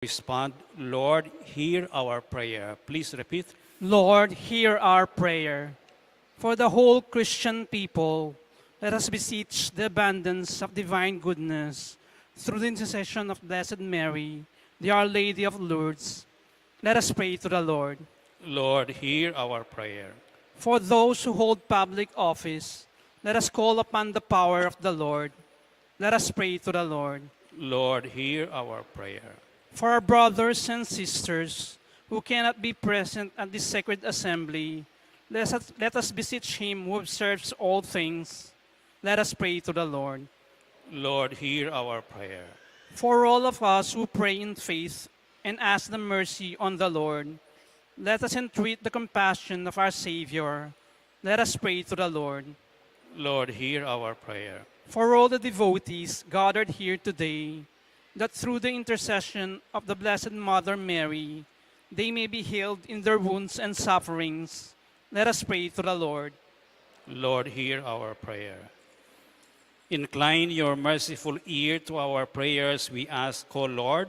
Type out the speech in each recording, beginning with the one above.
Respond, Lord, hear our prayer. Please repeat. Lord, hear our prayer. For the whole Christian people, let us beseech the abundance of divine goodness through the intercession of Blessed Mary, the Our Lady of Lourdes. Let us pray to the Lord. Lord, hear our prayer. For those who hold public office, let us call upon the power of the Lord. Let us pray to the Lord. Lord, hear our prayer. For our brothers and sisters who cannot be present at this sacred assembly, let us beseech him who observes all things. Let us pray to the Lord. Lord, hear our prayer. For all of us who pray in faith and ask the mercy on the Lord, let us entreat the compassion of our Savior. Let us pray to the Lord. Lord, hear our prayer. For all the devotees gathered here today, that through the intercession of the Blessed Mother Mary, they may be healed in their wounds and sufferings. Let us pray to the Lord. Lord, hear our prayer. Incline your merciful ear to our prayers, we ask, O Lord,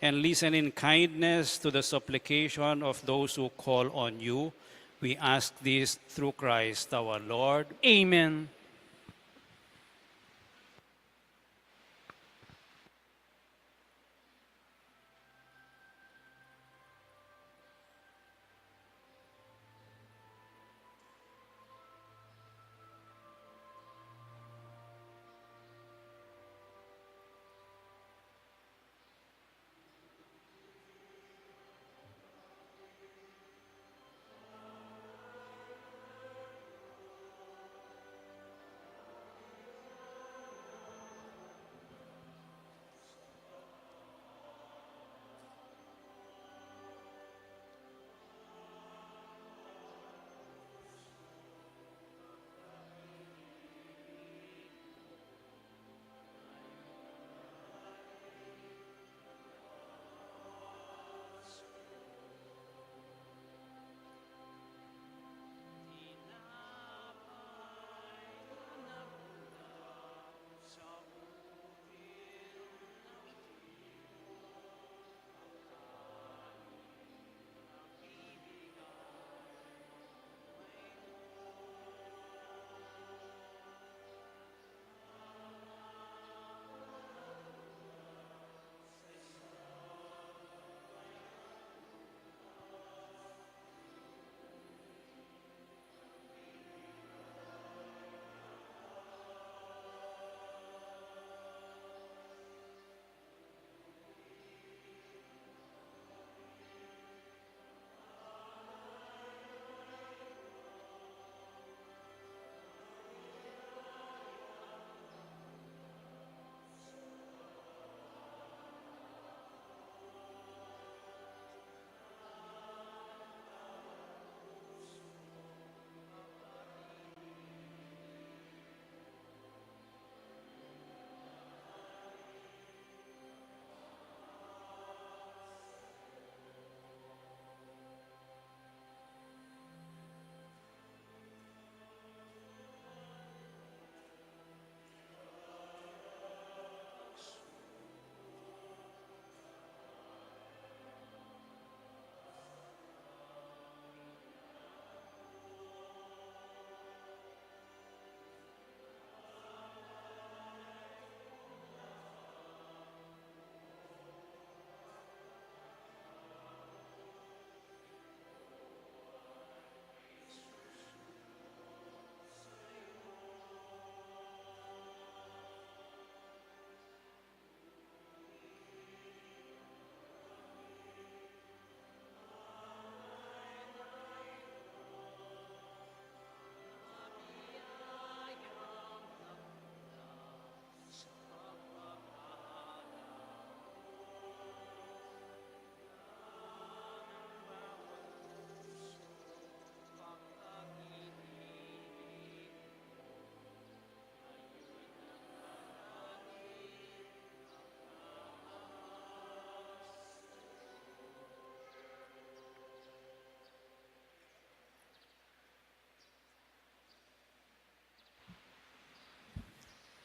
and listen in kindness to the supplication of those who call on you. We ask this through Christ our Lord. Amen.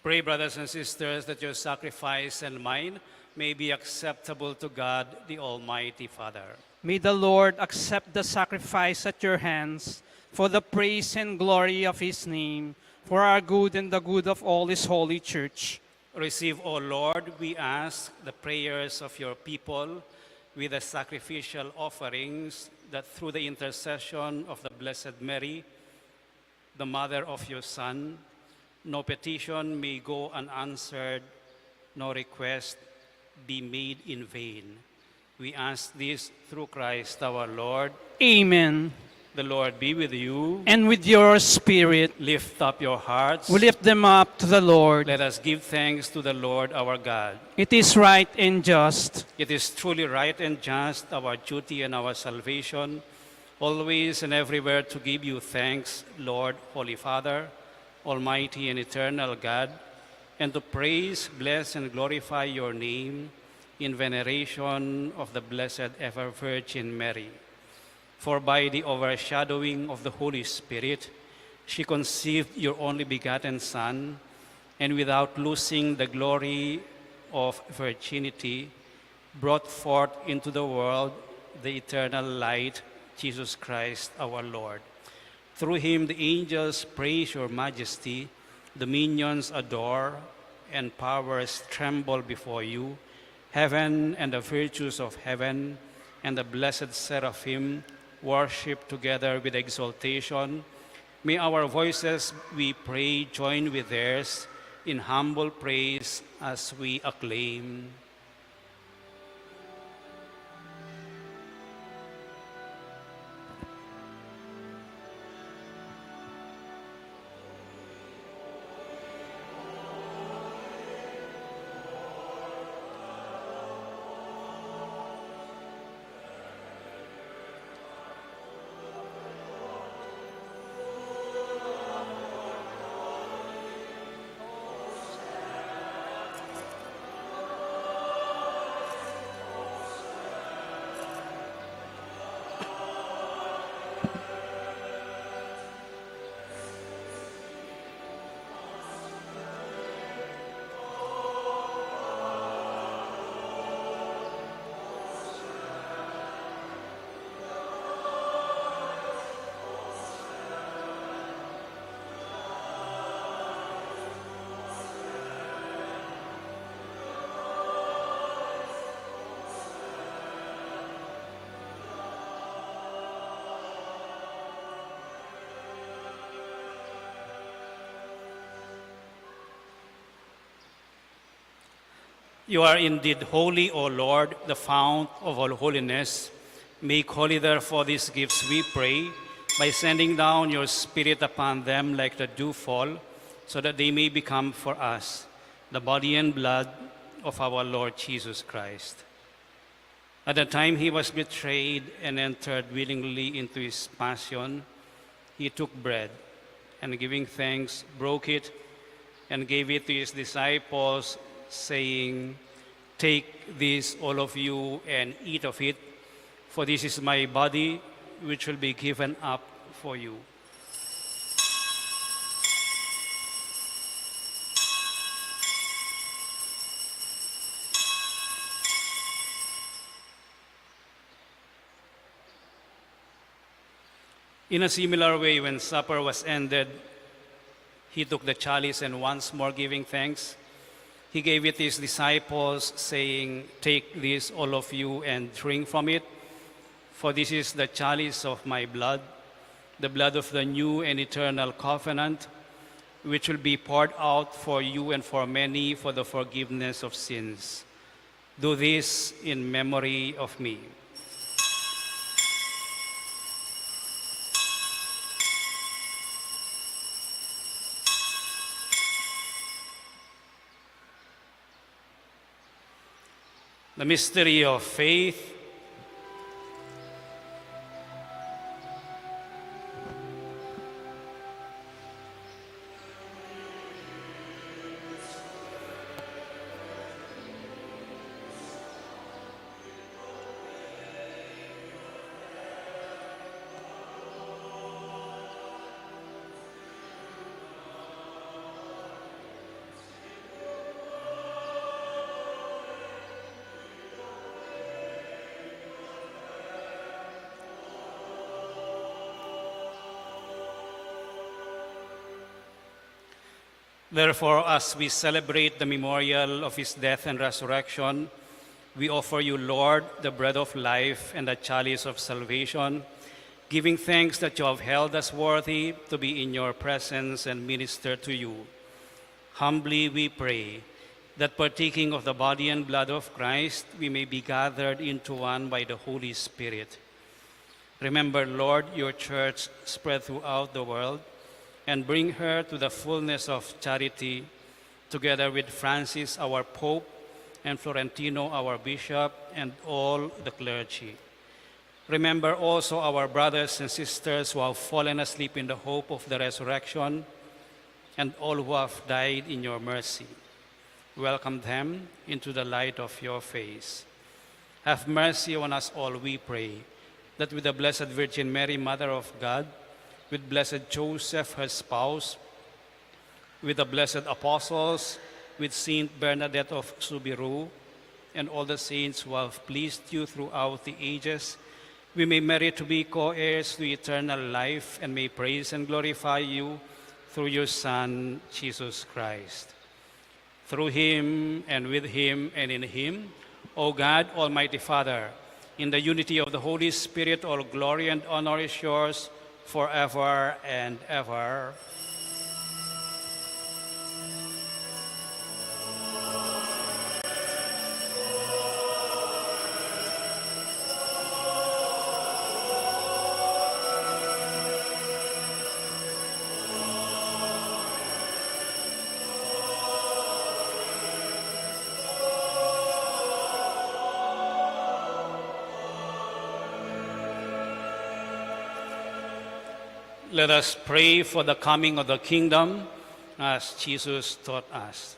Pray, brothers and sisters, that your sacrifice and mine may be acceptable to God, the Almighty Father. May the Lord accept the sacrifice at your hands for the praise and glory of his name, for our good and the good of all his holy church. Receive, O Lord, we ask, the prayers of your people with the sacrificial offerings, that through the intercession of the Blessed Mary, the mother of your Son, no petition may go unanswered, no request be made in vain. We ask this through Christ our Lord. Amen. The Lord be with you. And with your spirit, Lift up your hearts. we lift them up to the Lord. Let us give thanks to the Lord our God. It is right and just. It is truly right and just, our duty and our salvation, always and everywhere to give you thanks, Lord, Holy Father, Almighty and eternal God, and to praise, bless, and glorify your name in veneration of the Blessed Ever Virgin Mary. For by the overshadowing of the Holy Spirit, she conceived your only begotten Son, and without losing the glory of virginity, brought forth into the world the eternal light, Jesus Christ our Lord. Through him the angels praise your majesty, dominions adore, and powers tremble before you. Heaven and the virtues of heaven and the blessed seraphim worship together with exaltation. May our voices, we pray, join with theirs in humble praise as we acclaim. You are indeed holy, O Lord, the fount of all holiness. Make holy, therefore, these gifts, we pray, by sending down your Spirit upon them like the dewfall, so that they may become for us the body and blood of our Lord Jesus Christ. At the time he was betrayed and entered willingly into his passion, he took bread, and giving thanks, broke it, and gave it to his disciples, saying, "Take this, all of you, and eat of it, for this is my body, which will be given up for you." In a similar way, when supper was ended, he took the chalice, and once more giving thanks, he gave it to his disciples, saying, "Take this, all of you, and drink from it, for this is the chalice of my blood, the blood of the new and eternal covenant, which will be poured out for you and for many for the forgiveness of sins. Do this in memory of me." The mystery of faith. Therefore, as we celebrate the memorial of his death and resurrection, we offer you, Lord, the bread of life and the chalice of salvation, giving thanks that you have held us worthy to be in your presence and minister to you. Humbly we pray that partaking of the body and blood of Christ, we may be gathered into one by the Holy Spirit. Remember, Lord, your church spread throughout the world, and bring her to the fullness of charity, together with Francis, our Pope, and Florentino, our Bishop, and all the clergy. Remember also our brothers and sisters who have fallen asleep in the hope of the resurrection, and all who have died in your mercy. Welcome them into the light of your face. Have mercy on us all, we pray, that with the Blessed Virgin Mary, Mother of God, with blessed Joseph, her spouse, with the blessed apostles, with Saint Bernadette of Subiru, and all the saints who have pleased you throughout the ages, we may merit to be co-heirs to eternal life and may praise and glorify you through your Son, Jesus Christ. Through him and with him and in him, O God, Almighty Father, in the unity of the Holy Spirit, all glory and honor is yours forever and ever. Let us pray for the coming of the kingdom as Jesus taught us.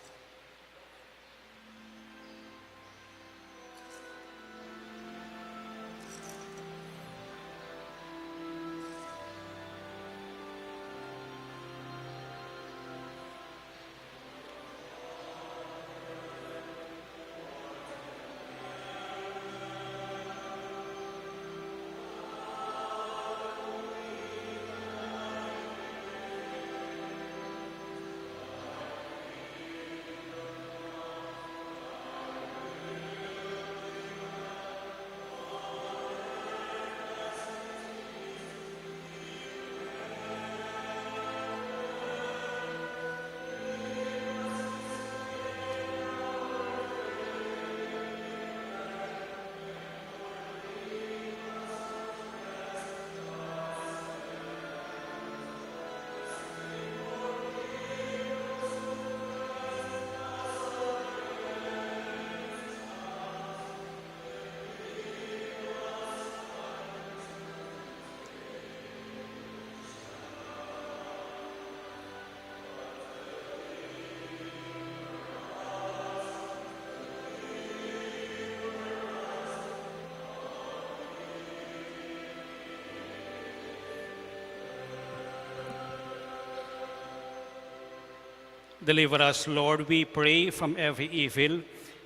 Deliver us, Lord, we pray, from every evil.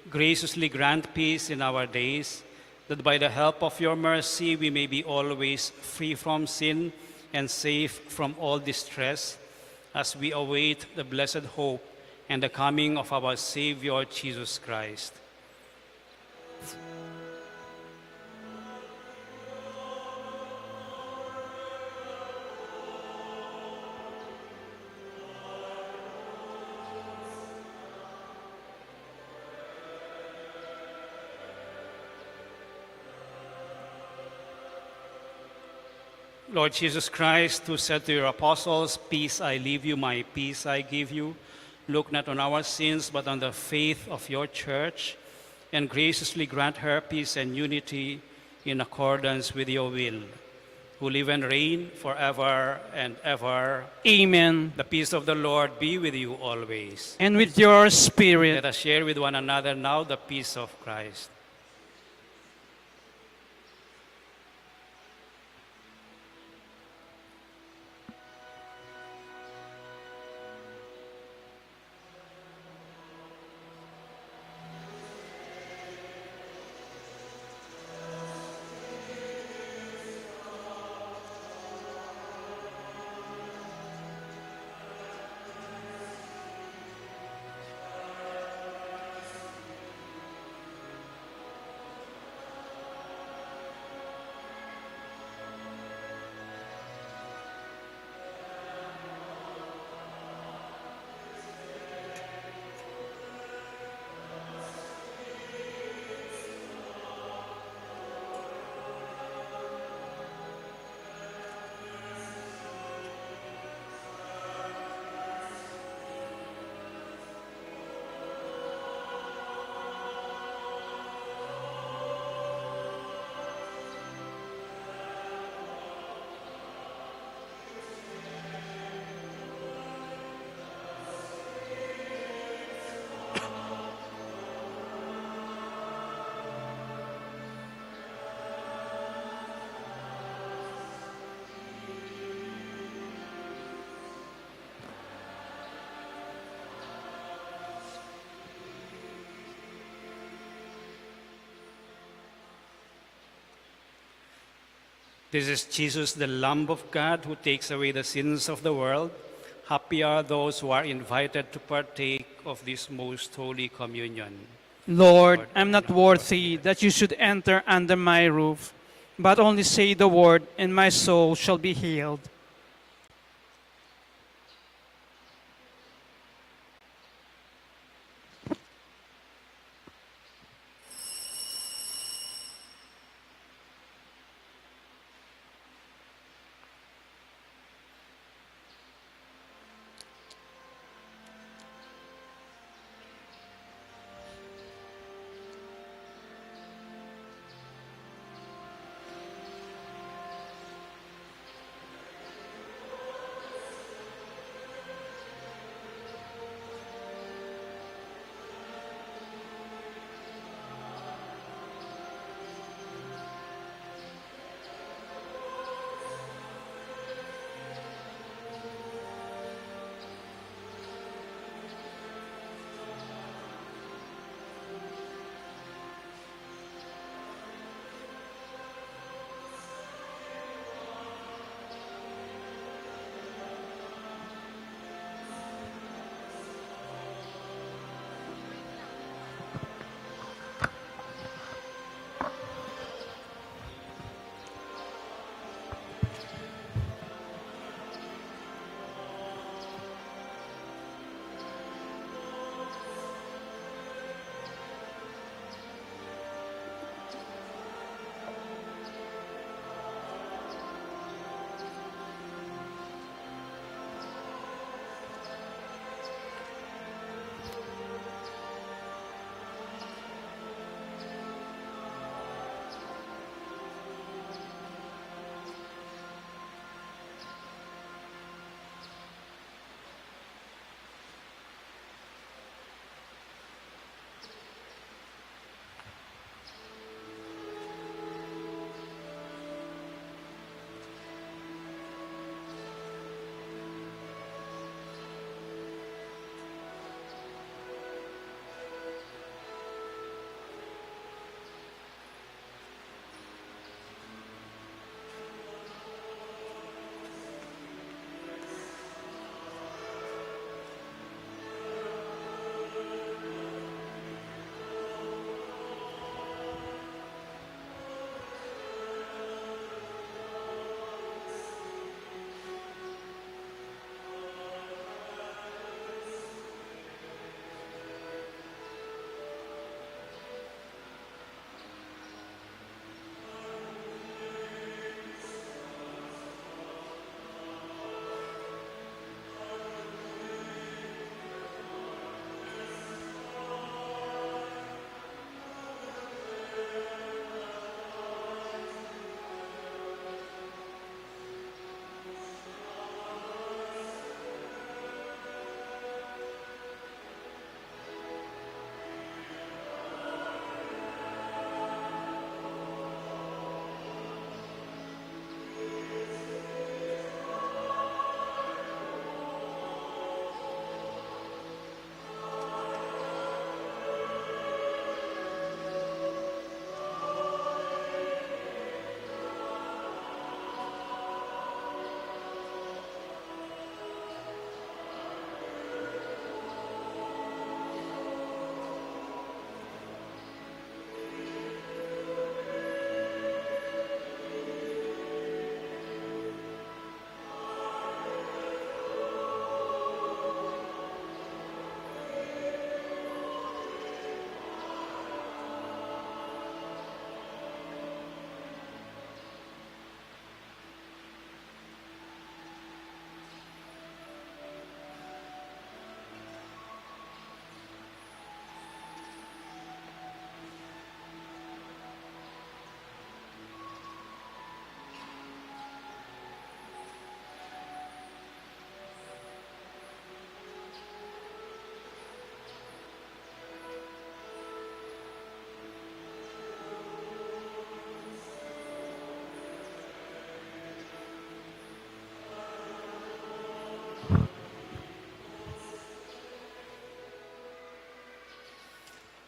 Graciously grant peace in our days, that by the help of your mercy we may be always free from sin and safe from all distress, as we await the blessed hope and the coming of our Savior, Jesus Christ. Lord Jesus Christ, who said to your apostles, "Peace I leave you, my peace I give you," look not on our sins, but on the faith of your church, and graciously grant her peace and unity in accordance with your will, who live and reign forever and ever. Amen. The peace of the Lord be with you always. And with your spirit. Let us share with one another now the peace of Christ. This is Jesus, the Lamb of God, who takes away the sins of the world. Happy are those who are invited to partake of this most holy communion. Lord, Lord, I'm I'm not not worthy worthy that you should enter under my roof, but only say the word, and my soul shall be healed.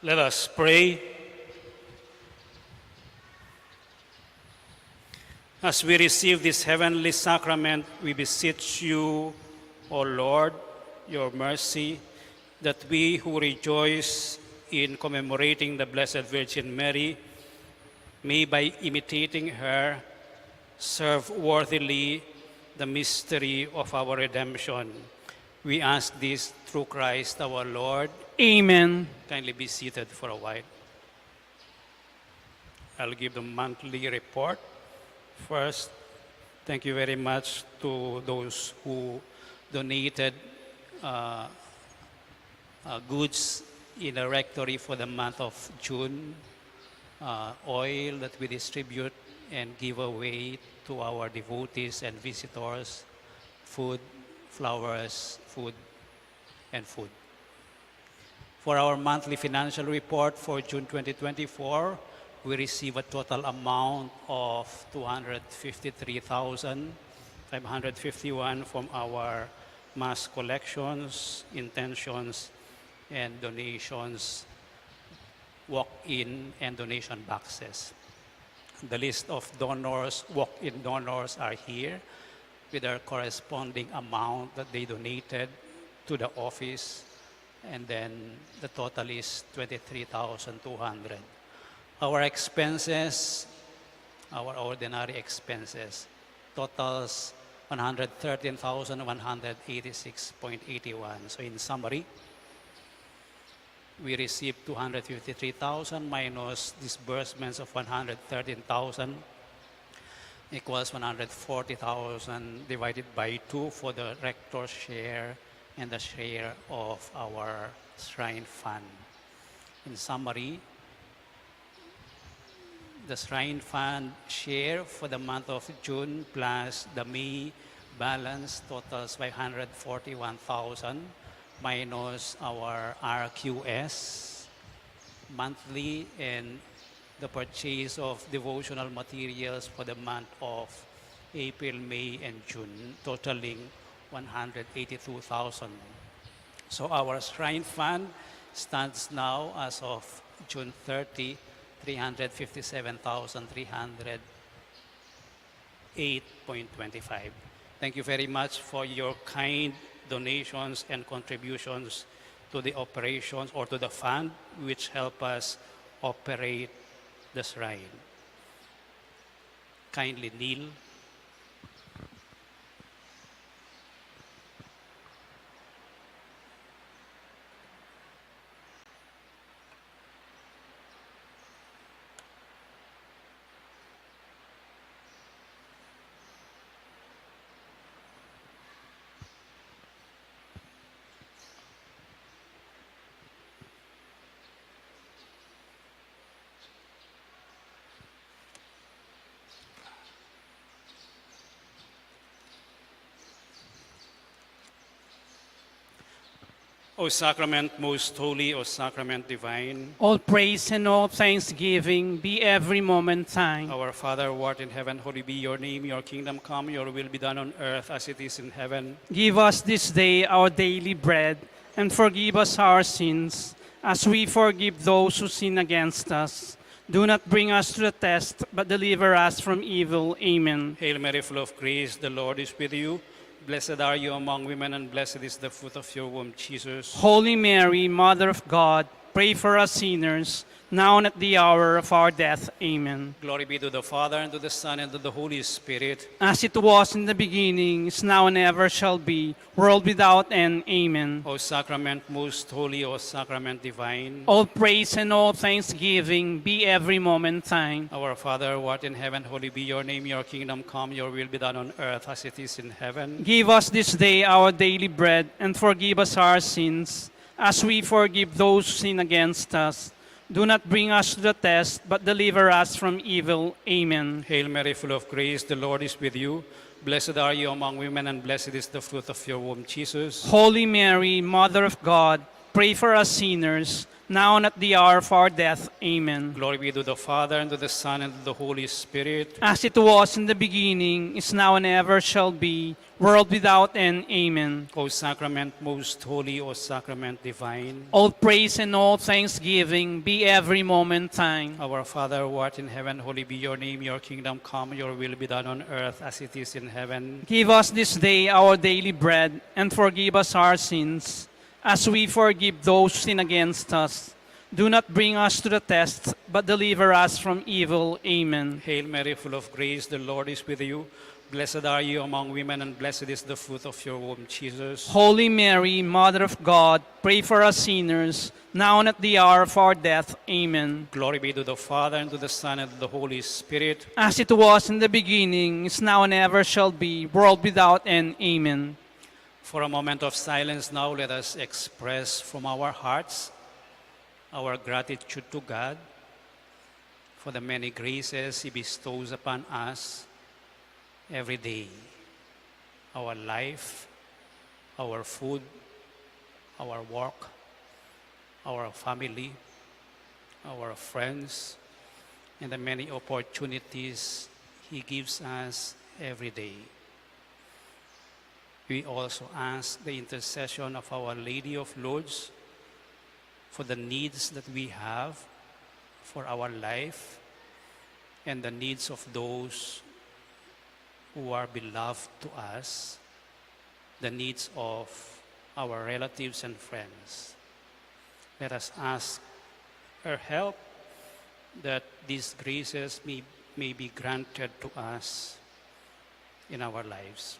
Let us pray. As we receive this heavenly sacrament, we beseech you, O Lord, your mercy, that we who rejoice in commemorating the Blessed Virgin Mary may, by imitating her, serve worthily the mystery of our redemption. We ask this through Christ our Lord. Amen. Kindly be seated for a while. I'll give the monthly report. First, thank you very much to those who donated goods in the rectory for the month of June, oil that we distribute and give away to our devotees and visitors, food, flowers, food, and food. For our monthly financial report for June 2024, we receive a total amount of 253,551 from our mass collections, intentions, and donations, walk-in and donation boxes. The list of donors, walk-in donors are here with their corresponding amount that they donated to the office, and then the total is 23,200. Our expenses, our ordinary expenses, totals 113,186.81. So in summary, we received 253,000 minus disbursements of 113,000 equals 140,000 divided by 2 for the rector's share and the share of our shrine fund. In summary, the shrine fund share for the month of June plus the May balance totals 541,000 minus our RQS monthly and the purchase of devotional materials for the month of April, May, and June, totaling 182,000. So our shrine fund stands now as of June 30, 357,308.25. Thank you very much for your kind donations and contributions to the operations or to the fund which help us operate the shrine. Kindly kneel. O sacrament most holy, O sacrament divine, All praise and all thanksgiving be every moment thine. our Father who art in heaven, holy be your name, your kingdom come, your will be done on earth as it is in heaven. Give us this day our daily bread, and forgive us our sins, as we forgive those who sin against us. Do not bring us to the test, but deliver us from evil. Amen. Hail Mary, full of grace, the Lord is with you. Blessed are you among women, and blessed is the fruit of your womb, Jesus. Holy Mary, Mother of God, pray for us sinners, now and at the hour of our death. Amen. Glory be to the Father, and to the Son, and to the Holy Spirit. As it was in the beginning, is now and ever shall be, world without end. Amen. O sacrament most holy, O sacrament divine, All praise and all thanksgiving be every moment thine. our Father who art in heaven, holy be your name, your kingdom come, your will be done on earth as it is in heaven. Give us this day our daily bread, and forgive us our sins, as we forgive those who sin against us. Do not bring us to the test, but deliver us from evil. Amen. Hail Mary, full of grace, the Lord is with you. Blessed are you among women, and blessed is the fruit of your womb, Jesus. Holy Mary, Mother of God, pray for us sinners, now and at the hour of our death. Amen. Glory be to the Father, and to the Son, and to the Holy Spirit. As it was in the beginning, is now, and ever shall be, world without end. Amen. O sacrament most holy, O sacrament divine. All praise and all thanksgiving be every moment thine. Our Father, who art in heaven, holy be your name. Your kingdom come, your will be done on earth as it is in heaven. Give us this day our daily bread, and forgive us our sins, as we forgive those who sin against us. Do not bring us to the test, but deliver us from evil. Amen. Hail Mary, full of grace, the Lord is with you. Blessed are you among women, and blessed is the fruit of your womb, Jesus. Holy Mary, Mother of God, pray for us sinners, now and at the hour of our death. Amen. Glory be to the Father, and to the Son, and to the Holy Spirit. As it was in the beginning, is now, and ever shall be, world without end. Amen. For a moment of silence now, let us express from our hearts our gratitude to God for the many graces He bestows upon us every day. Our life, our food, our work, our family, our friends, and the many opportunities He gives us every day. We also ask the intercession of Our Lady of Lourdes for the needs that we have for our life and the needs of those who are beloved to us, the needs of our relatives and friends. Let us ask her help that these graces may be granted to us in our lives.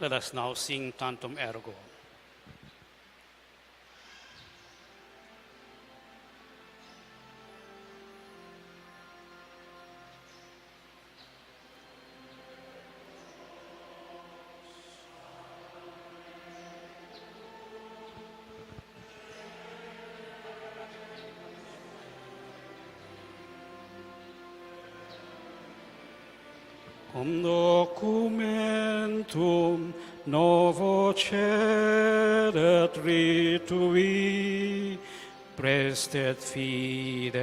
Let us now sing Tantum Ergo. Cum documentum novo cedet ritui, prestet fides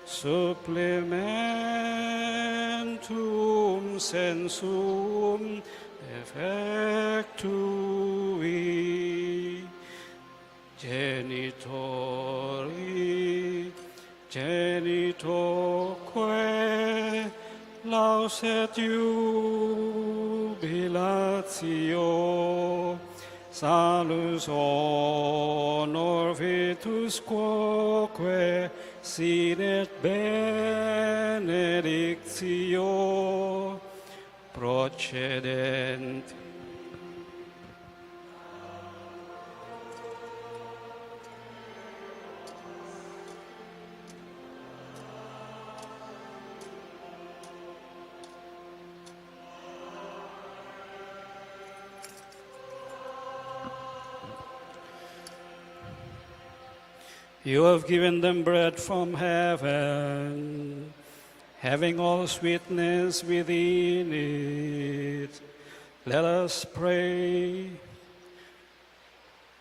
supplementum sensum effectui. Genitoque laus et jubilatio, salus honor vitus quoque sinet benedictio procedent. You have given them bread from heaven, having all sweetness within it. Let us pray.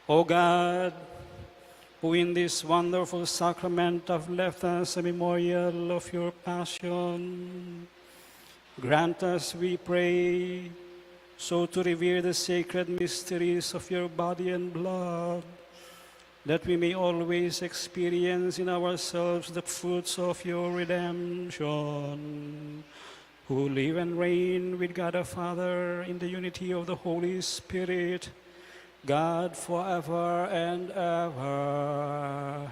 O God, who in this wonderful sacrament have left us a memorial of your passion, grant us, we pray, so to revere the sacred mysteries of your body and blood, that we may always experience in ourselves the fruits of your redemption, who live and reign with God our Father in the unity of the Holy Spirit, God forever and ever.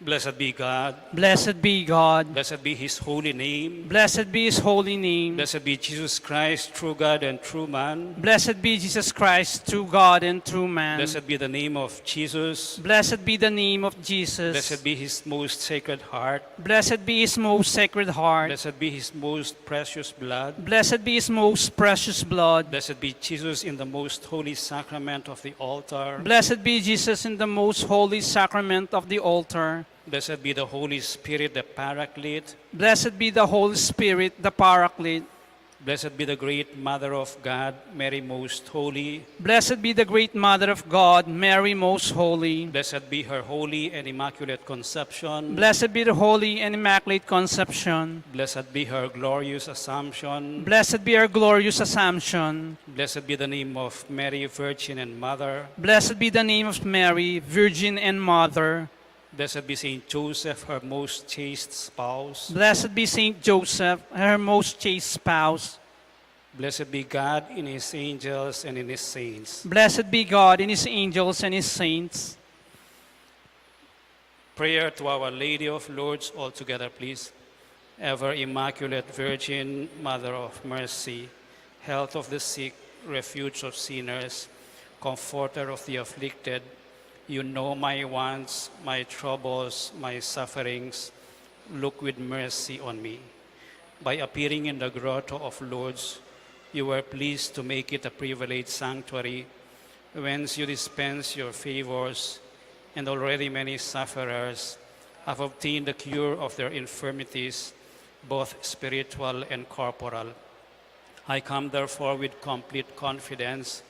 Blessed be God. Blessed be God. Blessed be his holy name. Blessed be his holy name. Blessed be Jesus Christ, true God and true man. Blessed be Jesus Christ, true God and true man. Blessed be the name of Jesus. Blessed be the name of Jesus. Blessed be his most sacred heart. Blessed be his most sacred heart. Blessed be his most precious blood. Blessed be his most precious blood. Blessed be Jesus in the most holy sacrament of the altar. Blessed be Jesus in the most holy sacrament of the altar. Blessed be the Holy Spirit, the Paraclete. Blessed be the Holy Spirit, the Paraclete. Blessed be the great Mother of God, Mary most holy. Blessed be the great Mother of God, Mary most holy. Blessed be her holy and immaculate conception. Blessed be the holy and immaculate conception. Blessed be her glorious assumption. Blessed be her glorious assumption. Blessed be the name of Mary, Virgin and Mother. Blessed be the name of Mary, Virgin and Mother. Blessed be Saint Joseph, her most chaste spouse. Blessed be Saint Joseph, her most chaste spouse. Blessed be God in his angels and in his saints. Blessed be God in his angels and his saints. Prayer to Our Lady of Lourdes, all together, please. Ever Immaculate Virgin, Mother of Mercy, health of the sick, refuge of sinners, comforter of the afflicted, you know my wants, my troubles, my sufferings. Look with mercy on me. By appearing in the grotto of Lourdes, you were pleased to make it a privileged sanctuary, whence you dispense your favors, and already many sufferers have obtained the cure of their infirmities, both spiritual and corporal. I come therefore with complete confidence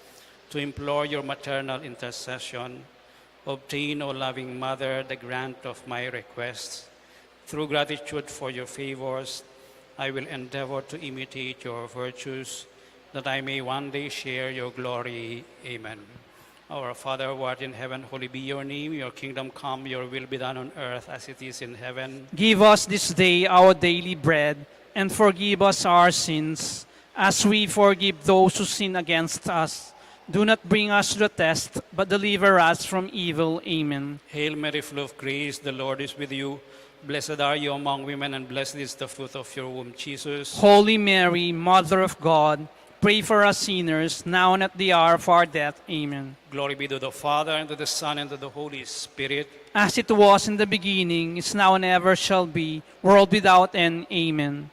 to implore your maternal intercession. Obtain, O loving Mother, the grant of my requests. Through gratitude for your favors, I will endeavor to imitate your virtues, that I may one day share your glory. Amen. Our Father, who art in heaven, holy be your name. Your kingdom come, your will be done on earth as it is in heaven. Give us this day our daily bread, and forgive us our sins, as we forgive those who sin against us. Do not bring us to the test, but deliver us from evil. Amen. Hail Mary, full of grace, the Lord is with you. Blessed are you among women, and blessed is the fruit of your womb, Jesus. Holy Mary, Mother of God, pray for us sinners, now and at the hour of our death. Amen. Glory be to the Father, and to the Son, and to the Holy Spirit. As it was in the beginning, is now and ever shall be, world without end. Amen.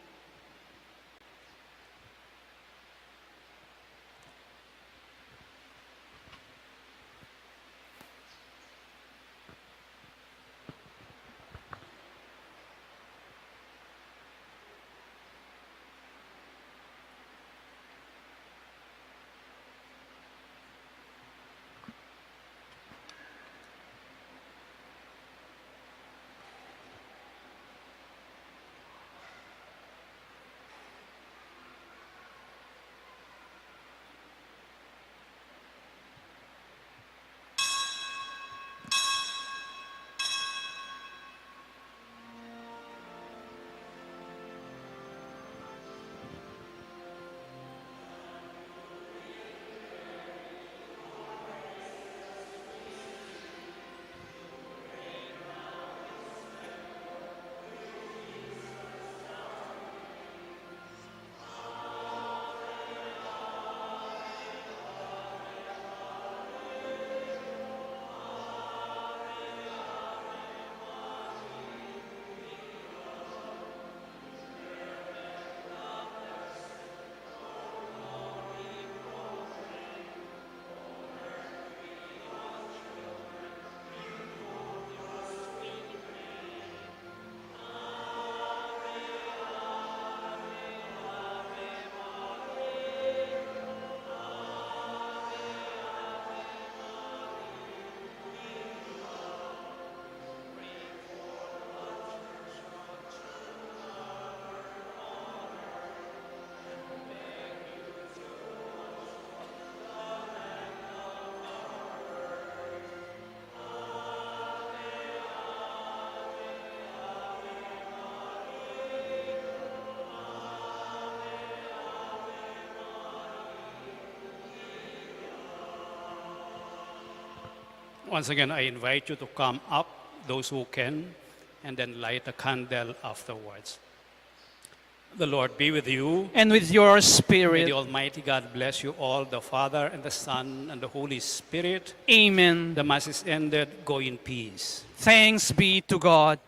Once again, I invite you to come up, those who can, and then light a candle afterwards. The Lord be with you. And with your May spirit. the Almighty God bless you all, the Father and the Son and the Holy Spirit. Amen. The Mass is ended. Go in peace. Thanks be to God.